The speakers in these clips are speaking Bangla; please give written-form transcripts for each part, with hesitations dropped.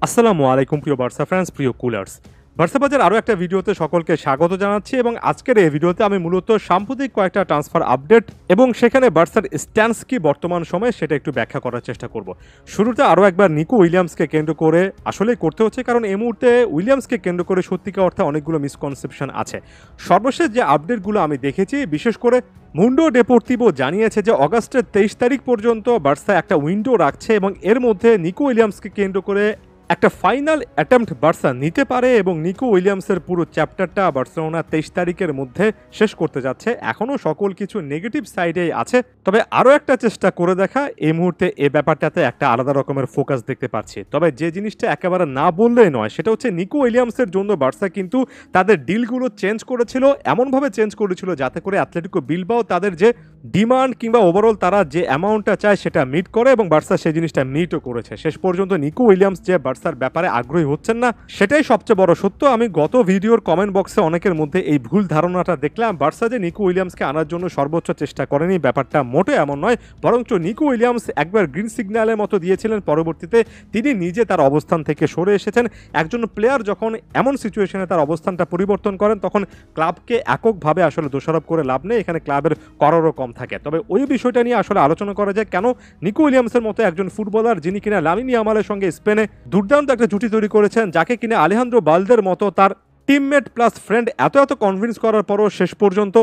আসসালামু আলাইকুম প্রিয় বার্সা ফ্যান্স, প্রিয় কুলার্স। বার্সা বাজার আরও একটা ভিডিওতে সকলকে স্বাগত জানাচ্ছি এবং আজকের এই ভিডিওতে আমি মূলত সাম্প্রতিক কয়েকটা ট্রান্সফার আপডেট এবং সেখানে বার্সার স্ট্যান্স কি বর্তমান সময়ে সেটা একটু ব্যাখ্যা করার চেষ্টা করব। শুরুতে আরও একবার নিকো উইলিয়ামসকে কেন্দ্র করে আসলেই করতে হচ্ছে, কারণ এই মুহূর্তে উইলিয়ামসকে কেন্দ্র করে সত্যিকার অর্থে অনেকগুলো মিসকনসেপশন আছে। সর্বশেষ যে আপডেটগুলো আমি দেখেছি, বিশেষ করে মুন্ডো ডেপোর্তিভো জানিয়েছে যে অগাস্টের 23 তারিখ পর্যন্ত বার্সা একটা উইন্ডো রাখছে এবং এর মধ্যে নিকো উইলিয়ামসকে কেন্দ্র করে একটা ফাইনাল অ্যাটেম্প্ট বার্সা নিতে পারে এবং নিকো উইলিয়ামসের পুরো চ্যাপ্টারটা বার্সেলোনা 23 তারিখের মধ্যে শেষ করতে যাচ্ছে। এখনও সকল কিছু নেগেটিভ সাইডেই আছে, তবে আরও একটা চেষ্টা করে দেখা এই মুহূর্তে এই ব্যাপারটাতে একটা আলাদা রকমের ফোকাস দেখতে পাচ্ছি। তবে যে জিনিসটা একেবারে না বললেই নয় সেটা হচ্ছে নিকো উইলিয়ামসের জন্য বার্সা কিন্তু তাদের ডিলগুলো চেঞ্জ করেছিল, এমনভাবে চেঞ্জ করেছিল যাতে করে অ্যাথলেটিকো বিলবাও তাদের যে ডিমান্ড কিংবা ওভারঅল তারা যে অ্যামাউন্টটা চায় সেটা মিট করে এবং বার্সা সেই জিনিসটা মিটও করেছে। শেষ পর্যন্ত নিকো উইলিয়ামস যে বার্সার ব্যাপারে আগ্রহী হচ্ছেন না সেটাই সবচেয়ে বড় সত্য। আমি গত ভিডিওর কমেন্ট বক্সে অনেকের মধ্যে এই ভুল ধারণাটা দেখলাম, বার্সা যে নিকো উইলিয়ামসকে আনার জন্য সর্বোচ্চ চেষ্টা করেনি, ব্যাপারটা মোটে এমন নয়। বরঞ্চ নিকো উইলিয়ামস একবার গ্রিন সিগন্যালের মতো দিয়েছিলেন, পরবর্তীতে তিনি নিজে তার অবস্থান থেকে সরে এসেছেন। একজন প্লেয়ার যখন এমন সিচুয়েশনে তার অবস্থানটা পরিবর্তন করেন তখন ক্লাবকে এককভাবে আসলে দোষারোপ করে লাভ নেই, এখানে ক্লাবের করারও কম থাকে। তবে ওই বিষয়টা নিয়ে আসলে আলোচনা করা যায়, কেন নিকো উইলিয়ামসের মতো একজন ফুটবলার যিনি কিনা লামিন ইয়ামালের সঙ্গে স্পেনে দুর্দান্ত একটা জুটি তৈরি করেছেন, যাকে কিনা আলেহান্দ্রো বালদের মতো তার টিমমেট প্লাস ফ্রেন্ড এত কনভিন্স করার পরও শেষ পর্যন্ত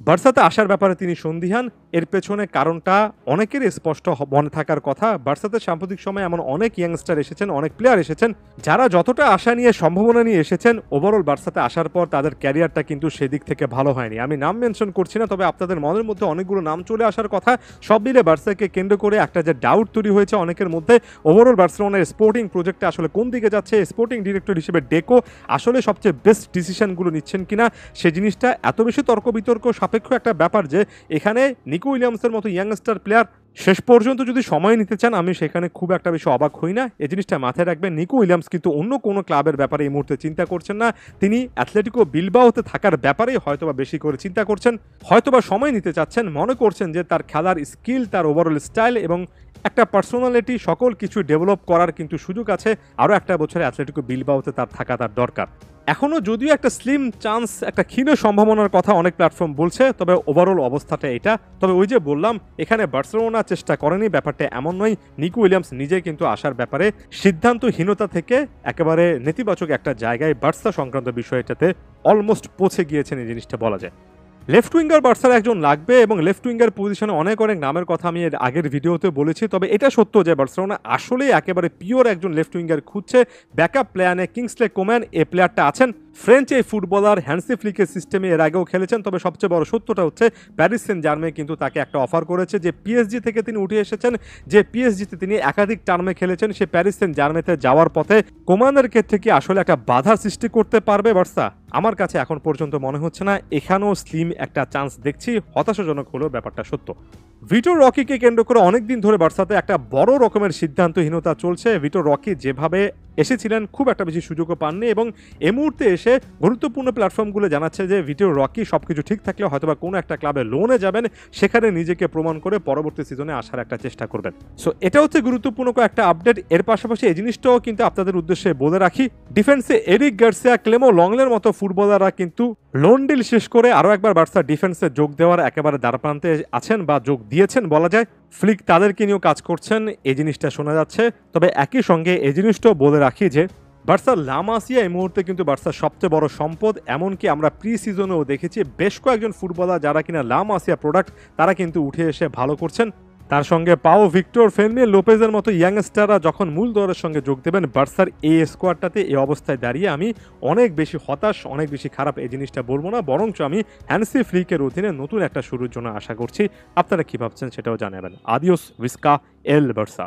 বার্সাতে আসার ব্যাপারে তিনি সন্দিহান। এর পেছনে কারণটা অনেকেরই স্পষ্ট মনে থাকার কথা। বার্সাতে সাম্প্রতিক সময়ে এমন অনেক ইয়াংস্টার এসেছেন, অনেক প্লেয়ার এসেছেন যারা যতটা আশা নিয়ে সম্ভাবনা নিয়ে এসেছেন, ওভারঅল বার্সাতে আসার পর তাদের ক্যারিয়ারটা কিন্তু সেদিক থেকে ভালো হয়নি। আমি নাম মেনশন করছি না, তবে আপনাদের মনের মধ্যে অনেকগুলো নাম চলে আসার কথা। সব মিলে বার্সাকে কেন্দ্র করে একটা যে ডাউট তৈরি হয়েছে অনেকের মধ্যে, ওভারঅল বার্সেলোনার স্পোর্টিং প্রজেক্টটা আসলে কোন দিকে যাচ্ছে, স্পোর্টিং ডিরেক্টর হিসেবে ডেকো আসলে সবচেয়ে বেস্ট ডিসিশনগুলো নিচ্ছেন কিনা, সে জিনিসটা এত বেশি তর্ক বিতর্ক সাপেক্ষ একটা ব্যাপার যে এখানে নিকো উইলিয়ামসের মতো ইয়াংস্টার প্লেয়ার শেষ পর্যন্ত যদি সময় নিতে চান, আমি সেখানে খুব একটা বেশি অবাক হই না। এই জিনিসটা মাথায় রাখবেন, নিকো উইলিয়ামস কিন্তু অন্য কোনো ক্লাবের ব্যাপারে এই মুহূর্তে চিন্তা করছেন না। তিনি অ্যাথলেটিকো বিলবাওতে থাকার ব্যাপারেই হয়তোবা বেশি করে চিন্তা করছেন, হয়তোবা সময় নিতে চাচ্ছেন, মনে করছেন যে তার খেলার স্কিল, তার ওভারঅল স্টাইল এবং একটা পার্সোনালিটি সকল কিছু ডেভেলপ করার কিন্তু সুযোগ আছে। আরও একটা বছরে অ্যাথলেটিকো বিলবাওতে তার থাকা তার দরকার। এখনও যদিও একটা স্লিম চান্স, একটা ক্ষীণ সম্ভাবনার কথা অনেক প্ল্যাটফর্ম বলছে, তবে ওভারঅল অবস্থাটা এটা। তবে ওই যে বললাম, এখানে বার্সেলোনা চেষ্টা করেনি, ব্যাপারটা এমন নয়। নিকো উইলিয়ামস নিজে কিন্তু আসার ব্যাপারে সিদ্ধান্তহীনতা থেকে একেবারে নেতিবাচক একটা জায়গায় বার্সা সংক্রান্ত বিষয়টাতে অলমোস্ট পৌঁছে গিয়েছেন, এই জিনিসটা বলা যায়। লেফট উইঙ্গার বার্সার একজন লাগবে এবং লেফট উইঙ্গার পজিশনে অনেক নামের কথা আমি এর আগের ভিডিওতে বলেছি। তবে এটা সত্য যে বার্সেলোনা আসলেই একেবারে পিওর একজন লেফট উইঙ্গার খুঁজছে। ব্যাকআপ প্ল্যানে কিংসলে কোম্যান এই প্লেয়ারটা আছেন। ফ্রেঞ্চ এই ফুটবলার হ্যান্সি ফ্লিকের সিস্টেমে এর আগেও খেলেছেন। তবে সবচেয়ে বড় সত্যটা হচ্ছে প্যারিস সেন্ট জার্মেই কিন্তু তাকে একটা অফার করেছে, যে পিএসজি থেকে তিনি উঠে এসেছেন, যে পিএসজিতে তিনি একাধিক টার্মে খেলেছেন, সে প্যারিস সেন্ট জার্মেতে যাওয়ার পথে কোম্যানের ক্ষেত্রে কি আসলে একটা বাধার সৃষ্টি করতে পারবে বার্সা? আমার কাছে এখন পর্যন্ত মনে হচ্ছে না। এখানেও স্লিম একটা চান্স দেখছি, হতাশাজনক হলেও ব্যাপারটা সত্য। ভিটোর রকিকে কেন্দ্র করে অনেকদিন ধরে বার্সাতে একটা বড় রকমের সিদ্ধান্তহীনতা চলছে। ভিটোর রকি যেভাবে এসেছিলেন খুব একটা বেশি সুযোগও পাননি এবং এই মুহূর্তে এসে গুরুত্বপূর্ণ প্ল্যাটফর্মগুলো জানাচ্ছে যে ভিটোর রকি সবকিছু ঠিক থাকলে হয়তোবা কোনো একটা ক্লাবে লোনে যাবেন, সেখানে নিজেকে প্রমাণ করে পরবর্তী সিজনে আসার একটা চেষ্টা করবেন। সো এটা হচ্ছে গুরুত্বপূর্ণ একটা আপডেট। এর পাশাপাশি এই জিনিসটাও কিন্তু আপনাদের উদ্দেশ্যে বলে রাখি, ডিফেন্সে এরিক গার্সিয়া, ক্লেমো লংলের মতো ফুটবলাররা কিন্তু লোন ডিল শেষ করে আরও একবার বার্সা ডিফেন্সে যোগ দেওয়ার একেবারে দ্বারপ্রান্তে আছেন বা যোগ দিয়েছেন বলা যায়। ফ্লিক তাদেরকে নিয়েও কাজ করছেন, এই জিনিসটা শোনা যাচ্ছে। তবে একই সঙ্গে এই জিনিসটাও বলে রাখি যে বার্সার লা মাসিয়া এই মুহূর্তে কিন্তু বার্সার সবচেয়ে বড় সম্পদ। এমনকি আমরা প্রি সিজনেও দেখেছি বেশ কয়েকজন ফুটবলার যারা কিনা লা মাসিয়া প্রোডাক্ট, তারা কিন্তু উঠে এসে ভালো করছেন। তার সঙ্গে পাও ভিক্টর, ফেরমিন লোপেজের মতো ইয়াংস্টাররা যখন মূল দলের সঙ্গে যোগ দেবেন, বার্সার এই স্কোয়াডটাতে এই অবস্থায় দাঁড়িয়ে আমি অনেক বেশি হতাশ, অনেক বেশি খারাপ এই জিনিসটা বলবো না, বরঞ্চ আমি হ্যান্সি ফ্লিকের অধীনে নতুন একটা শুরুর জন্য আশা করছি। আপনারা কি ভাবছেন সেটাও জানাবেন। আদিওস, ভিস্কা এল বার্সা।